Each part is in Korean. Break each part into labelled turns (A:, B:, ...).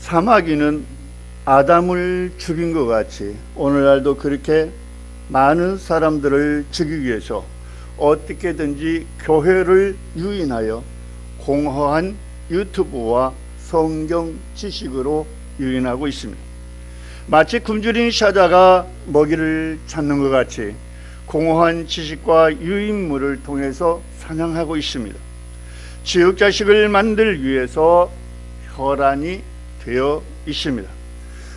A: 사마귀는 아담을 죽인 것 같이 오늘날도 그렇게 많은 사람들을 죽이기 위해서 어떻게든지 교회를 유인하여 공허한 유튜브와 성경 지식으로 유인하고 있습니다. 마치 굶주린 사자가 먹이를 찾는 것 같이 공허한 지식과 유인물을 통해서 사냥하고 있습니다. 지옥 자식을 만들기 위해서 혈안이 되어 있습니다.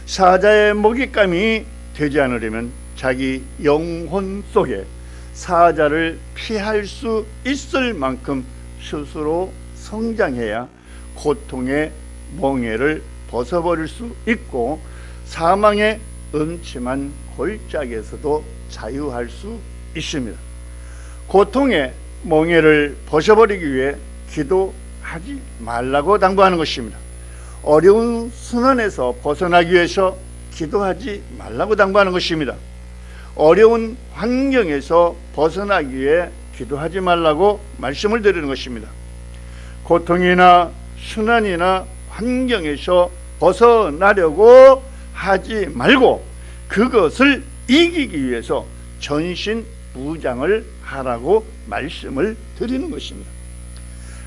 A: 사자의 먹잇감이 되지 않으려면 자기 영혼 속에 사자를 피할 수 있을 만큼 스스로 성장해야 고통의 멍에를 벗어버릴 수 있고 사망의 음침한 골짜기에서도 자유할 수 있습니다. 고통의 멍에를 벗어버리기 위해 기도하지 말라고 당부하는 것입니다. 어려운 순환에서 벗어나기 위해서 기도하지 말라고 당부하는 것입니다. 어려운 환경에서 벗어나기 위해 기도하지 말라고 말씀을 드리는 것입니다. 고통이나 순환이나 환경에서 벗어나려고 하지 말고 그것을 이기기 위해서 전신무장을 하라고 말씀을 드리는 것입니다.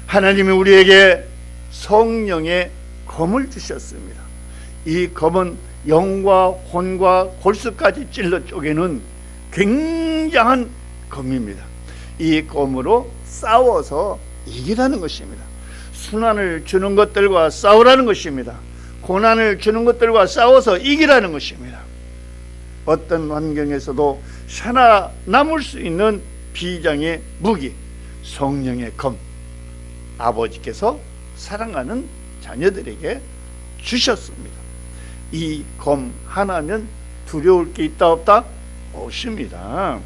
A: 하나님이 우리에게 성령의 검을 주셨습니다. 이 검은 영과 혼과 골수까지 찔러 쪼개는 굉장한 검입니다. 이 검으로 싸워서 이기라는 것입니다. 순환을 주는 것들과 싸우라는 것입니다. 고난을 주는 것들과 싸워서 이기라는 것입니다. 어떤 환경에서도 살아남을 수 있는 비장의 무기, 성령의 검, 아버지께서 사랑하는 자녀들에게 주셨습니다. 이 검 하나면 두려울 게 있다 없다? 없습니다.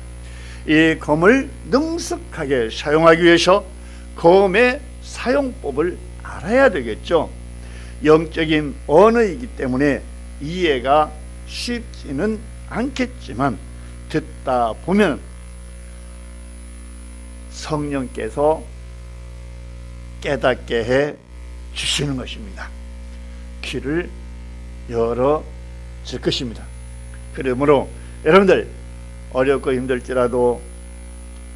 A: 이 검을 능숙하게 사용하기 위해서 검의 사용법을 알아야 되겠죠. 영적인 언어이기 때문에 이해가 쉽지는 않겠지만 듣다 보면 성령께서 깨닫게 해 주시는 것입니다. 귀를 열어줄 것입니다. 그러므로 여러분들 어렵고 힘들지라도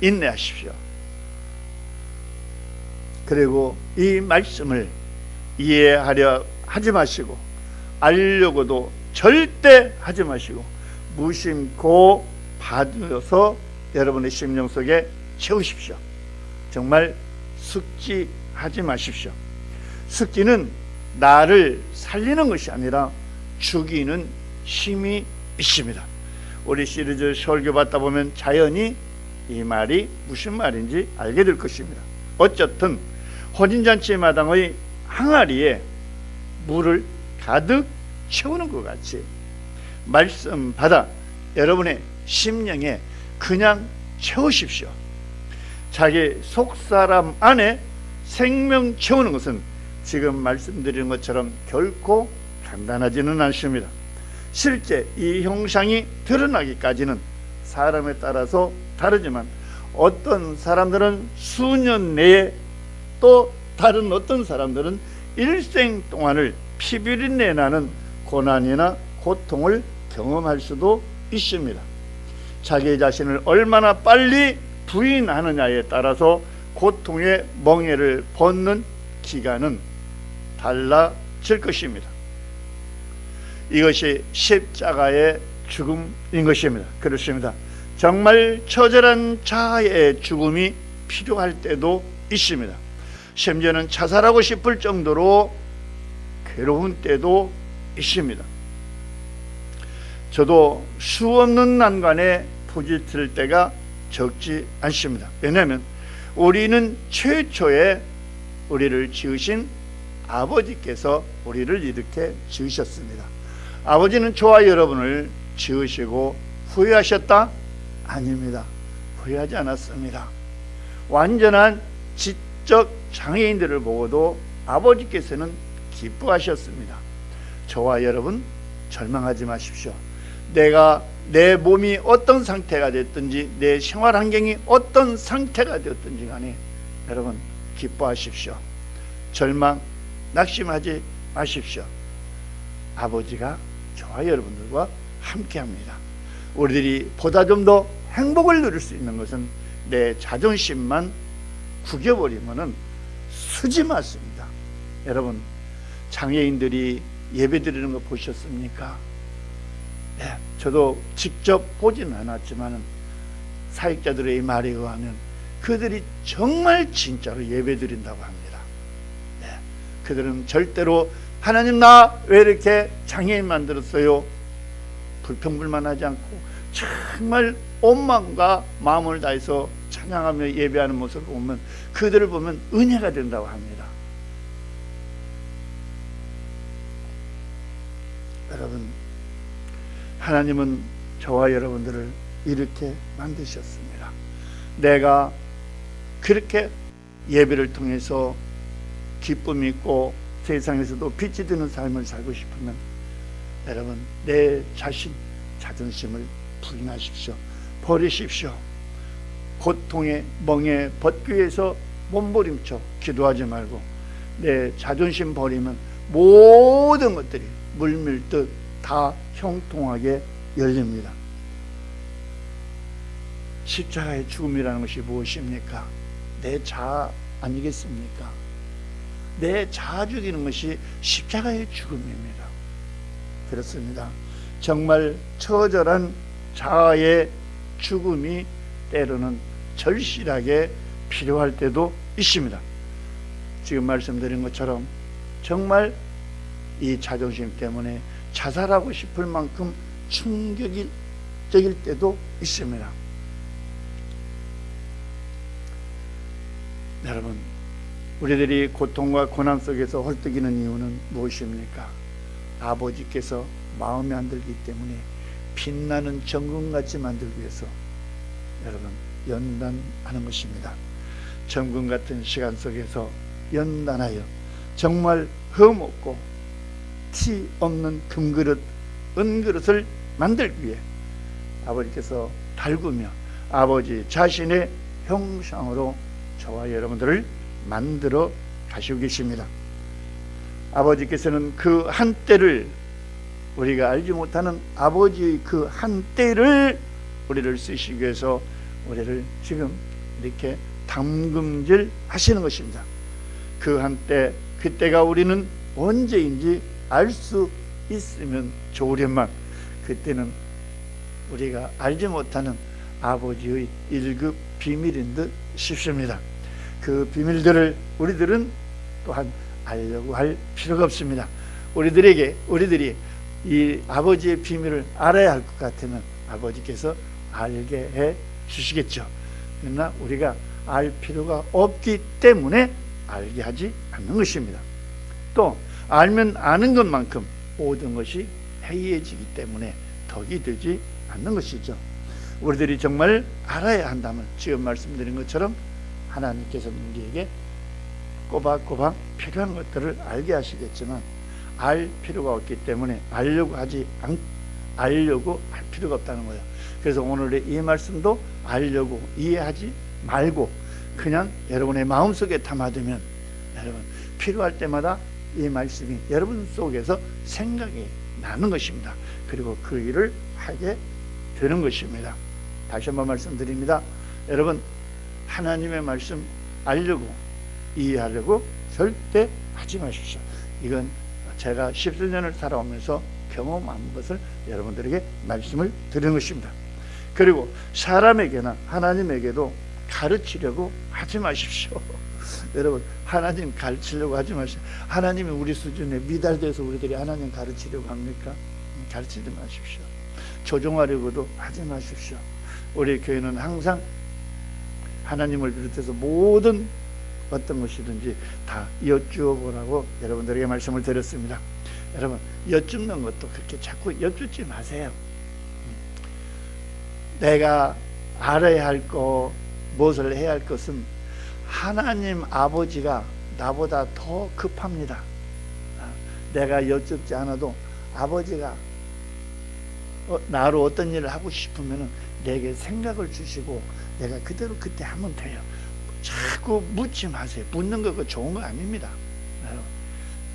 A: 인내하십시오. 그리고 이 말씀을 이해하려 하지 마시고 알려고도 절대 하지 마시고 무심코 받아서 여러분의 심령 속에 채우십시오. 정말 숙지하지 마십시오. 숙지는 나를 살리는 것이 아니라 죽이는 힘이 있습니다. 우리 시리즈 설교 받다 보면 자연히 이 말이 무슨 말인지 알게 될 것입니다. 어쨌든 혼인잔치 마당의 항아리에 물을 가득 채우는 것 같이 말씀 받아 여러분의 심령에 그냥 채우십시오. 자기 속사람 안에 생명 채우는 것은 지금 말씀드리는 것처럼 결코 간단하지는 않습니다. 실제 이 형상이 드러나기까지는 사람에 따라서 다르지만 어떤 사람들은 수년 내에 또 다른 어떤 사람들은 일생 동안을 피비린내 나는 고난이나 고통을 경험할 수도 있습니다. 자기 자신을 얼마나 빨리 부인하느냐에 따라서 고통의 멍에를 벗는 기간은 달라질 것입니다. 이것이 십자가의 죽음인 것입니다. 그렇습니다. 정말 처절한 자아의 죽음이 필요할 때도 있습니다. 심지어는 자살하고 싶을 정도로 괴로운 때도 있습니다. 저도 수없는 난관에 부딪힐 때가 적지 않습니다. 왜냐하면 우리는 최초에 우리를 지으신 아버지께서 우리를 이렇게 지으셨습니다. 아버지는 저와 여러분을 지으시고 후회하셨다? 아닙니다. 후회하지 않았습니다. 완전한 지적 장애인들을 보고도 아버지께서는 기뻐하셨습니다. 저와 여러분 절망하지 마십시오. 내 몸이 어떤 상태가 됐든지 내 생활 환경이 어떤 상태가 되었든지 간에 여러분 기뻐하십시오. 절망, 낙심하지 마십시오. 아버지가 저와 여러분들과 함께합니다. 우리들이 보다 좀 더 행복을 누릴 수 있는 것은 내 자존심만 구겨버리면은 수지 맞습니다. 여러분, 장애인들이 예배드리는 거 보셨습니까? 네, 저도 직접 보지는 않았지만 사역자들의 말에 의하면 그들이 정말 진짜로 예배드린다고 합니다. 네, 그들은 절대로 하나님 나 왜 이렇게 장애인 만들었어요? 불평불만하지 않고 정말 온 마음과 마음을 다해서 찬양하며 예배하는 모습을 보면 그들을 보면 은혜가 된다고 합니다. 여러분, 하나님은 저와 여러분들을 이렇게 만드셨습니다. 내가 그렇게 예배를 통해서 기쁨이 있고 세상에서도 빛이 드는 삶을 살고 싶으면 여러분, 내 자신, 자존심을 부인하십시오. 버리십시오. 고통의 멍에 벗기위해서 몸부림쳐 기도하지 말고 내 자존심 버리면 모든 것들이 물밀듯 다 형통하게 열립니다. 십자가의 죽음이라는 것이 무엇입니까? 내 자아 아니겠습니까? 내 자아 죽이는 것이 십자가의 죽음입니다. 그렇습니다. 정말 처절한 자아의 죽음이 때로는 절실하게 필요할 때도 있습니다. 지금 말씀드린 것처럼 정말 이 자존심 때문에 자살하고 싶을 만큼 충격적일 때도 있습니다. 여러분, 우리들이 고통과 고난 속에서 헐떡이는 이유는 무엇입니까? 아버지께서 마음에 안 들기 때문에 빛나는 정금같이 만들기 위해서 여러분 연단하는 것입니다. 정금 같은 시간 속에서 연단하여 정말 흠없고 티 없는 금그릇, 은그릇을 만들기 위해 아버지께서 달구며 아버지 자신의 형상으로 저와 여러분들을 만들어 가시고 계십니다. 아버지께서는 그 한때를, 우리가 알지 못하는 아버지의 그 한때를 우리를 쓰시기 위해서 우리를 지금 이렇게 담금질 하시는 것입니다. 그 한때, 그때가 우리는 언제인지 알 수 있으면 좋으련만 그때는 우리가 알지 못하는 아버지의 1급 비밀인 듯 싶습니다. 그 비밀들을 우리들은 또한 알려고 할 필요가 없습니다. 우리들이 이 아버지의 비밀을 알아야 할 것 같으면 아버지께서 알게 해 주시겠죠. 그러나 우리가 알 필요가 없기 때문에 알게 하지 않는 것입니다. 또 알면 아는 것만큼 모든 것이 해이해지기 때문에 덕이 되지 않는 것이죠. 우리들이 정말 알아야 한다면 지금 말씀드린 것처럼 하나님께서는 우리에게 꼬박꼬박 필요한 것들을 알게 하시겠지만 알 필요가 없기 때문에 알려고 할 필요가 없다는 거예요. 그래서 오늘의 이 말씀도 알려고 이해하지 말고 그냥 여러분의 마음속에 담아두면 여러분 필요할 때마다 이 말씀이 여러분 속에서 생각이 나는 것입니다. 그리고 그 일을 하게 되는 것입니다. 다시 한번 말씀드립니다. 여러분, 하나님의 말씀 알려고 이해하려고 절대 하지 마십시오. 이건 제가 10수년을 살아오면서 경험한 것을 여러분들에게 말씀을 드리는 것입니다. 그리고 사람에게나 하나님에게도 가르치려고 하지 마십시오. 여러분, 하나님 가르치려고 하지 마십시오. 하나님이 우리 수준에 미달돼서 우리들이 하나님 가르치려고 합니까? 가르치지 마십시오. 조종하려고도 하지 마십시오. 우리 교회는 항상 하나님을 비롯해서 모든 어떤 것이든지 다 여쭈어 보라고 여러분들에게 말씀을 드렸습니다. 여러분, 여쭙는 것도 그렇게 자꾸 여쭙지 마세요. 내가 알아야 할 것, 무엇을 해야 할 것은 하나님 아버지가 나보다 더 급합니다. 내가 여쭙지 않아도 아버지가 나로 어떤 일을 하고 싶으면 내게 생각을 주시고 내가 그대로 그때 하면 돼요. 자꾸 묻지 마세요. 묻는 거 좋은 거 아닙니다.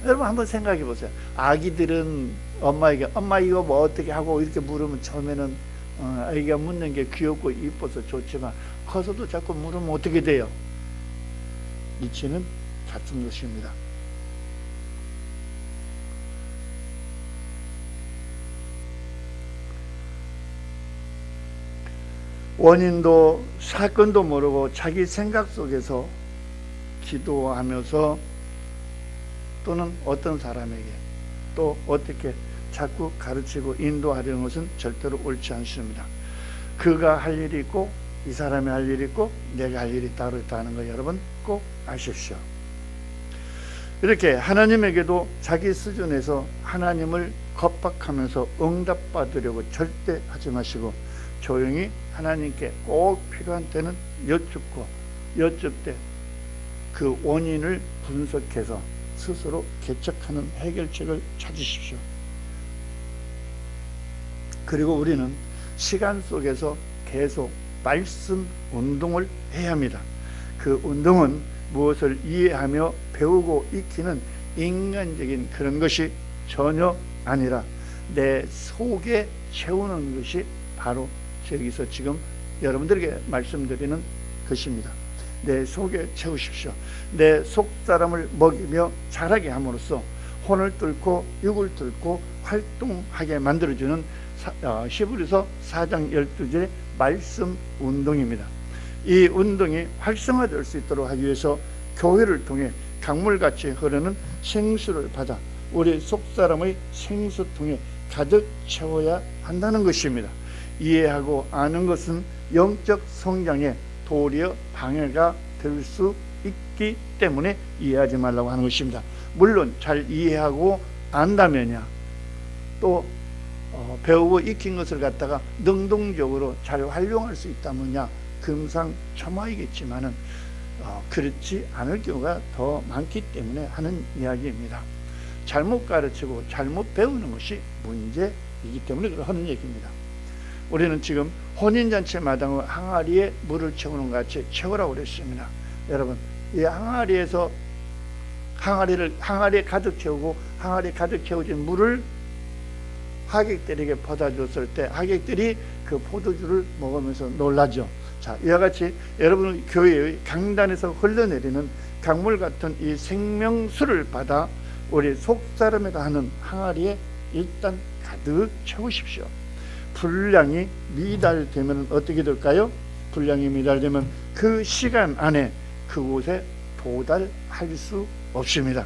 A: 여러분 한번 생각해 보세요. 아기들은 엄마에게 엄마 이거 뭐 어떻게 하고 이렇게 물으면 처음에는 아기가 묻는 게 귀엽고 이뻐서 좋지만 커서도 자꾸 물으면 어떻게 돼요? 이치는 같은 것입니다. 원인도 사건도 모르고 자기 생각 속에서 기도하면서 또는 어떤 사람에게 또 어떻게 자꾸 가르치고 인도하려는 것은 절대로 옳지 않습니다. 그가 할 일이 있고 이 사람이 할 일이 있고 내가 할 일이 따로 있다는 거 여러분 꼭 아십시오. 이렇게 하나님에게도 자기 수준에서 하나님을 겁박하면서 응답받으려고 절대 하지 마시고 조용히 하나님께 꼭 필요한 때는 여쭙되 그 원인을 분석해서 스스로 개척하는 해결책을 찾으십시오. 그리고 우리는 시간 속에서 계속 말씀 운동을 해야 합니다. 그 운동은 무엇을 이해하며 배우고 익히는 인간적인 그런 것이 전혀 아니라 내 속에 채우는 것이 바로 여기서 지금 여러분들에게 말씀드리는 것입니다. 내 속에 채우십시오. 내 속사람을 먹이며 자라게 함으로써 혼을 뚫고 육을 뚫고 활동하게 만들어주는 히브리서 4장 12절의 말씀 운동입니다. 이 운동이 활성화될 수 있도록 하기 위해서 교회를 통해 강물같이 흐르는 생수를 받아 우리 속사람의 생수통에 가득 채워야 한다는 것입니다. 이해하고 아는 것은 영적 성장에 도리어 방해가 될 수 있기 때문에 이해하지 말라고 하는 것입니다. 물론 잘 이해하고 안다면야 또 배우고 익힌 것을 갖다가 능동적으로 잘 활용할 수 있다면야 금상첨화이겠지만은 그렇지 않을 경우가 더 많기 때문에 하는 이야기입니다. 잘못 가르치고 잘못 배우는 것이 문제이기 때문에 하는 얘기입니다. 우리는 지금 혼인잔치 마당의 항아리에 물을 채우는 것 같이 채우라고 그랬습니다. 여러분, 이 항아리에서 항아리에 가득 채우고 항아리에 가득 채워진 물을 하객들에게 퍼다 줬을 때 하객들이 그 포도주를 먹으면서 놀라죠. 자, 이와 같이 여러분 교회의 강단에서 흘러내리는 강물 같은 이 생명수를 받아 우리 속사람에다 하는 항아리에 일단 가득 채우십시오. 분량이 미달되면 어떻게 될까요? 분량이 미달되면 그 시간 안에 그곳에 도달할 수 없습니다.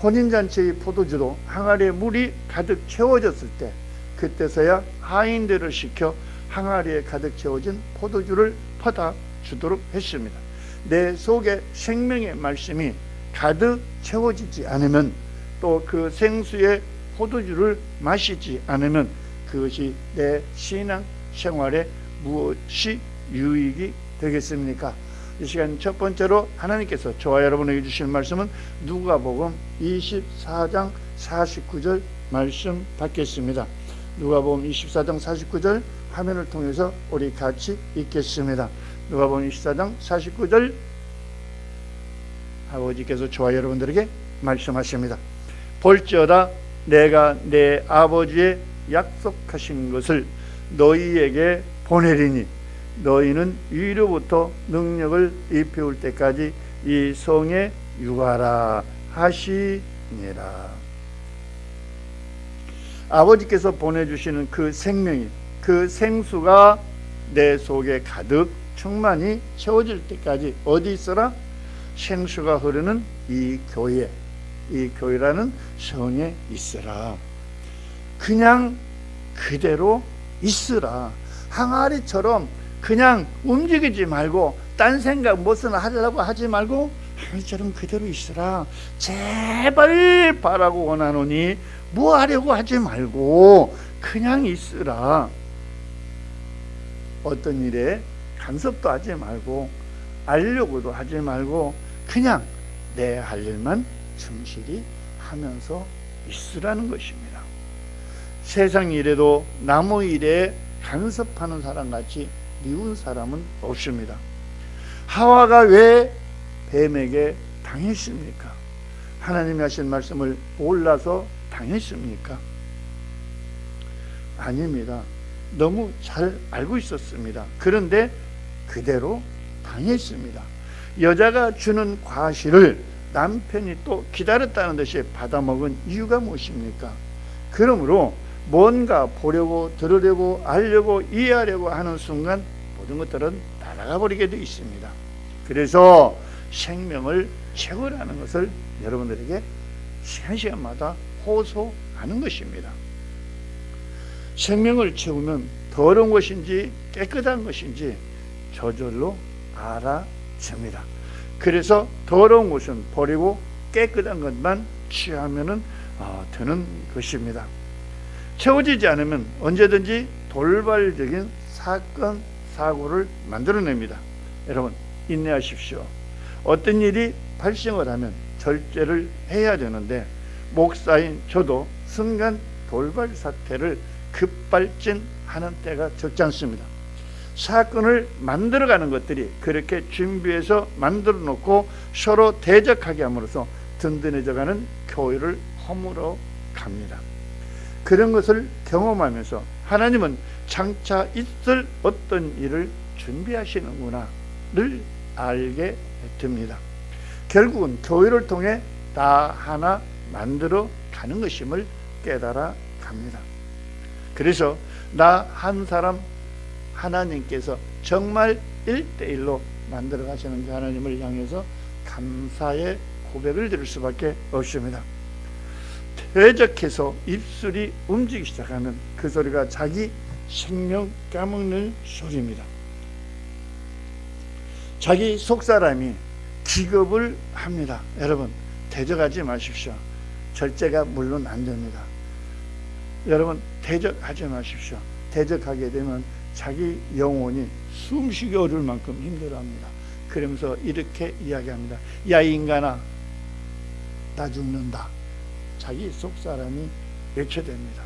A: 혼인잔치의 포도주도 항아리에 물이 가득 채워졌을 때 그때서야 하인들을 시켜 항아리에 가득 채워진 포도주를 퍼다 주도록 했습니다. 내 속에 생명의 말씀이 가득 채워지지 않으면 또 그 생수의 포도주를 마시지 않으면 그것이 내 신앙 생활에 무엇이 유익이 되겠습니까? 이 시간 첫 번째로 하나님께서 저와 여러분에게 주신 말씀은 누가복음 24장 49절 말씀 받겠습니다. 누가복음 24장 49절 화면을 통해서 우리 같이 읽겠습니다. 누가복음 24장 49절 아버지께서 저와 여러분들에게 말씀하십니다. 볼지어다 내가 내 아버지의 약속하신 것을 너희에게 보내리니 너희는 위로부터 능력을 입혀올 때까지 이 성에 유하라 하시니라. 아버지께서 보내주시는 그 생명이 그 생수가 내 속에 가득 충만히 채워질 때까지 어디 있어라? 생수가 흐르는 이 교회, 이 교회라는 성에 있으라. 그냥 그대로 있으라. 항아리처럼 그냥 움직이지 말고 딴 생각 무슨 하려고 하지 말고 항아리처럼 그대로 있으라. 제발 바라고 원하노니 뭐 하려고 하지 말고 그냥 있으라. 어떤 일에 간섭도 하지 말고 알려고도 하지 말고 그냥 내 할 일만 충실히 하면서 있으라는 것입니다. 세상 일에도 남의 일에 간섭하는 사람같이 미운 사람은 없습니다. 하와가 왜 뱀에게 당했습니까? 하나님이 하신 말씀을 몰라서 당했습니까? 아닙니다. 너무 잘 알고 있었습니다. 그런데 그대로 당했습니다. 여자가 주는 과실을 남편이 또 기다렸다는 듯이 받아먹은 이유가 무엇입니까? 그러므로 뭔가 보려고 들으려고 알려고 이해하려고 하는 순간 모든 것들은 날아가 버리게 되어 있습니다. 그래서 생명을 채우라는 것을 여러분들에게 시간마다 호소하는 것입니다. 생명을 채우면 더러운 것인지 깨끗한 것인지 저절로 알아집니다. 그래서 더러운 것은 버리고 깨끗한 것만 취하면 되는 것입니다. 채워지지 않으면 언제든지 돌발적인 사건, 사고를 만들어냅니다. 여러분 인내하십시오. 어떤 일이 발생을 하면 절제를 해야 되는데 목사인 저도 순간 돌발 사태를 급발진하는 때가 적지 않습니다. 사건을 만들어가는 것들이 그렇게 준비해서 만들어 놓고 서로 대적하게 함으로써 든든해져가는 교회를 허물어 갑니다. 그런 것을 경험하면서 하나님은 장차 있을 어떤 일을 준비하시는구나를 알게 됩니다. 결국은 교회를 통해 다 하나 만들어 가는 것임을 깨달아 갑니다. 그래서 나 한 사람 하나님께서 정말 1대1로 만들어 가시는 그 하나님을 향해서 감사의 고백을 드릴 수밖에 없습니다. 대적해서 입술이 움직이기 시작하면 그 소리가 자기 생명 까먹는 소리입니다. 자기 속사람이 기겁을 합니다. 여러분 대적하지 마십시오. 절제가 물론 안 됩니다. 여러분 대적하지 마십시오. 대적하게 되면 자기 영혼이 숨쉬기 어려울 만큼 힘들어합니다. 그러면서 이렇게 이야기합니다. 야 인간아 나 죽는다. 자기 속사람이 외쳐댑니다.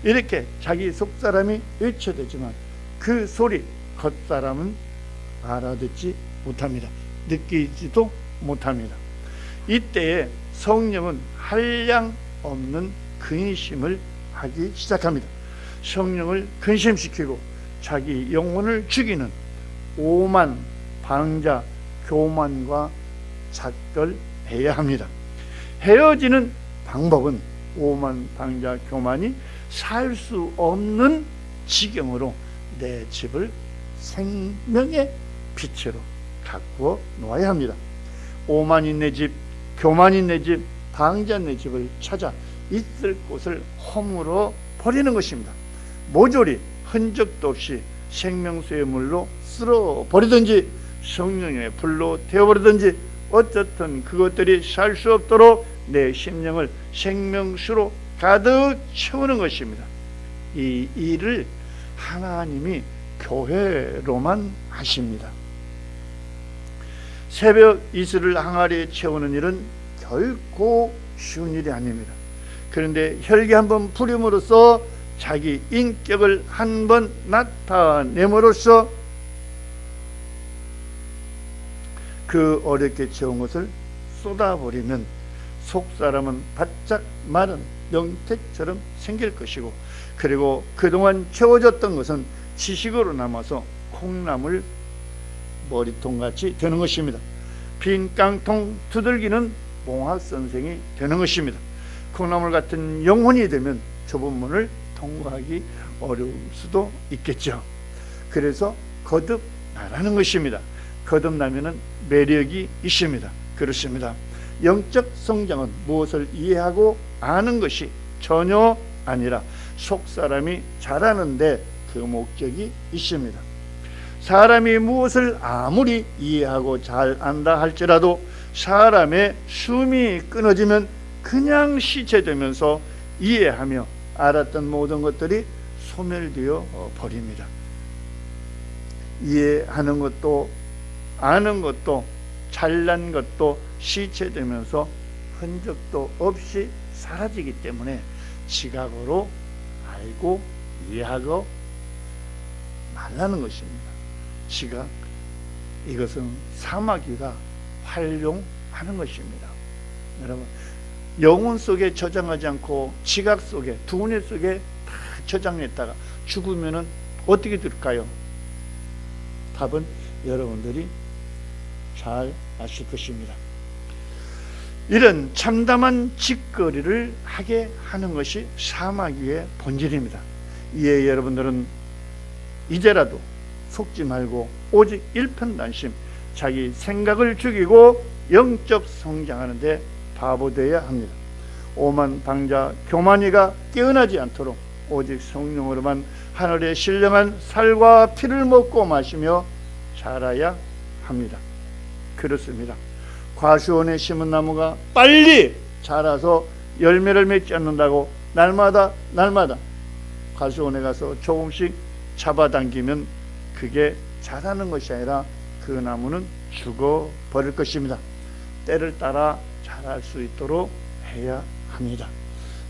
A: 이렇게 자기 속사람이 외쳐대지만 그 소리 겉사람은 알아듣지 못합니다. 느끼지도 못합니다. 이때에 성령은 한량 없는 근심을 하기 시작합니다. 성령을 근심시키고 자기 영혼을 죽이는 오만 방자 교만과 작별해야 합니다. 헤어지는 방법은 오만 방자 교만이 살 수 없는 지경으로 내 집을 생명의 빛으로 가꾸어 놓아야 합니다. 오만인 내 집, 교만인 내 집, 방자인 내 집을 찾아 있을 곳을 허물어 버리는 것입니다. 모조리 흔적도 없이 생명수의 물로 쓸어 버리든지 성령의 불로 태워버리든지 어쨌든 그것들이 살 수 없도록 내 심령을 생명수로 가득 채우는 것입니다. 이 일을 하나님이 교회로만 하십니다. 새벽 이슬을 항아리에 채우는 일은 결코 쉬운 일이 아닙니다. 그런데 혈기 한번 부림으로써 자기 인격을 한번 나타냄으로써 그 어렵게 채운 것을 쏟아버리면 속사람은 바짝 마른 명태처럼 생길 것이고 그리고 그동안 채워졌던 것은 지식으로 남아서 콩나물 머리통같이 되는 것입니다. 빈 깡통 두들기는 몽학선생이 되는 것입니다. 콩나물 같은 영혼이 되면 좁은 문을 통과하기 어려울 수도 있겠죠. 그래서 거듭나라는 것입니다. 거듭나면은 매력이 있습니다. 그렇습니다. 영적 성장은 무엇을 이해하고 아는 것이 전혀 아니라 속사람이 잘하는데 그 목적이 있습니다. 사람이 무엇을 아무리 이해하고 잘 안다 할지라도 사람의 숨이 끊어지면 그냥 시체되면서 이해하며 알았던 모든 것들이 소멸되어 버립니다. 이해하는 것도 아는 것도 잘난 것도 시체되면서 흔적도 없이 사라지기 때문에 지각으로 알고 이해하고 말라는 것입니다. 지각, 이것은 사마귀가 활용하는 것입니다. 여러분 영혼 속에 저장하지 않고 지각 속에, 두뇌 속에 다 저장했다가 죽으면은 어떻게 될까요? 답은 여러분들이 잘 아실 것입니다. 이런 참담한 짓거리를 하게 하는 것이 사마귀의 본질입니다. 이에 여러분들은 이제라도 속지 말고 오직 일편단심, 자기 생각을 죽이고 영적 성장하는 데 바보 되어야 합니다. 오만 방자 교만이가 깨어나지 않도록 오직 성령으로만 하늘의 신령한 살과 피를 먹고 마시며 자라야 합니다. 그렇습니다. 과수원에 심은 나무가 빨리 자라서 열매를 맺지 않는다고 날마다 과수원에 가서 조금씩 잡아당기면 그게 자라는 것이 아니라 그 나무는 죽어버릴 것입니다. 때를 따라 자랄 수 있도록 해야 합니다.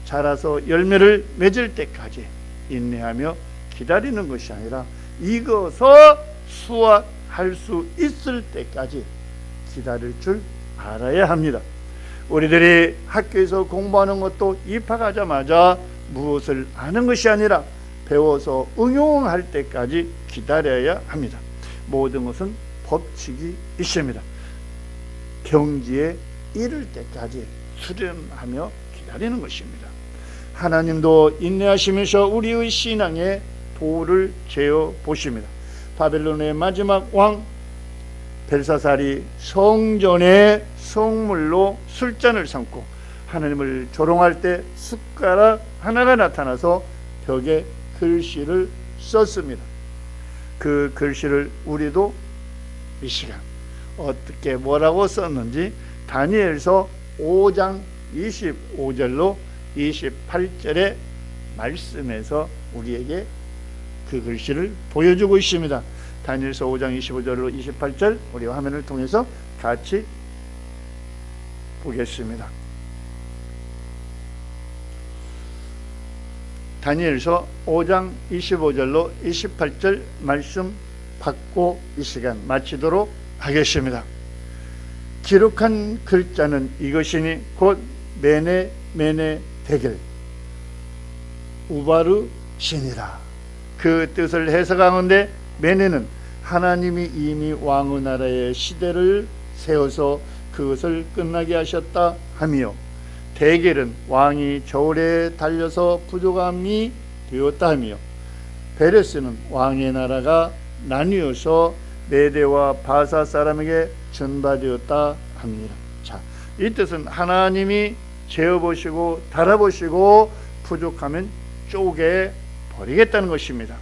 A: 자라서 열매를 맺을 때까지 인내하며 기다리는 것이 아니라 익어서 수확할 수 있을 때까지 기다릴 줄 알아야 합니다. 우리들이 학교에서 공부하는 것도 입학하자마자 무엇을 아는 것이 아니라 배워서 응용할 때까지 기다려야 합니다. 모든 것은 법칙이 있습니다. 경지에 이를 때까지 수련하며 기다리는 것입니다. 하나님도 인내하시면서 우리의 신앙에 도를 재어 보십니다. 바벨론의 마지막 왕 벨사살이 성전의 성물로 술잔을 삼고 하나님을 조롱할 때 숟가락 하나가 나타나서 벽에 글씨를 썼습니다. 그 글씨를 우리도 이 시간 어떻게 뭐라고 썼는지 다니엘서 5장 25절로 28절의 말씀에서 우리에게 그 글씨를 보여주고 있습니다. 다니엘서 5장 25절로 28절 우리 화면을 통해서 같이 보겠습니다. 다니엘서 5장 25절로 28절 말씀 받고 이 시간 마치도록 하겠습니다. 기록한 글자는 이것이니 곧 메네 데겔 우바르 신이라. 그 뜻을 해석하는데 메네는 하나님이 이미 왕의 나라의 시대를 세워서 그것을 끝나게 하셨다 하며, 데겔은 왕이 저울에 달려서 부족함이 되었다 하며, 베레스는 왕의 나라가 나뉘어서 메대와 바사 사람에게 전파되었다 합니다. 자, 이 뜻은 하나님이 재어보시고 달아보시고 부족하면 쪼개 버리겠다는 것입니다.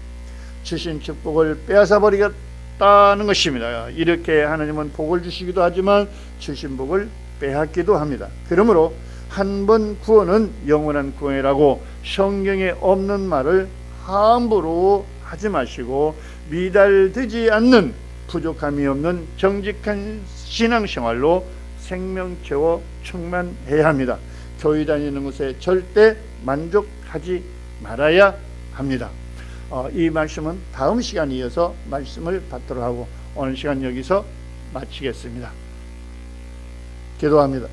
A: 주신 축복을 빼앗아 버리겠다는 것입니다. 이렇게 하나님은 복을 주시기도 하지만 주신 복을 빼앗기도 합니다. 그러므로 한 번 구원은 영원한 구원이라고 성경에 없는 말을 함부로 하지 마시고 미달되지 않는 부족함이 없는 정직한 신앙생활로 생명체와 충만해야 합니다. 교회 다니는 것에 절대 만족하지 말아야 합니다. 이 말씀은 다음 시간에 이어서 말씀을 받도록 하고 오늘 시간 여기서 마치겠습니다. 기도합니다.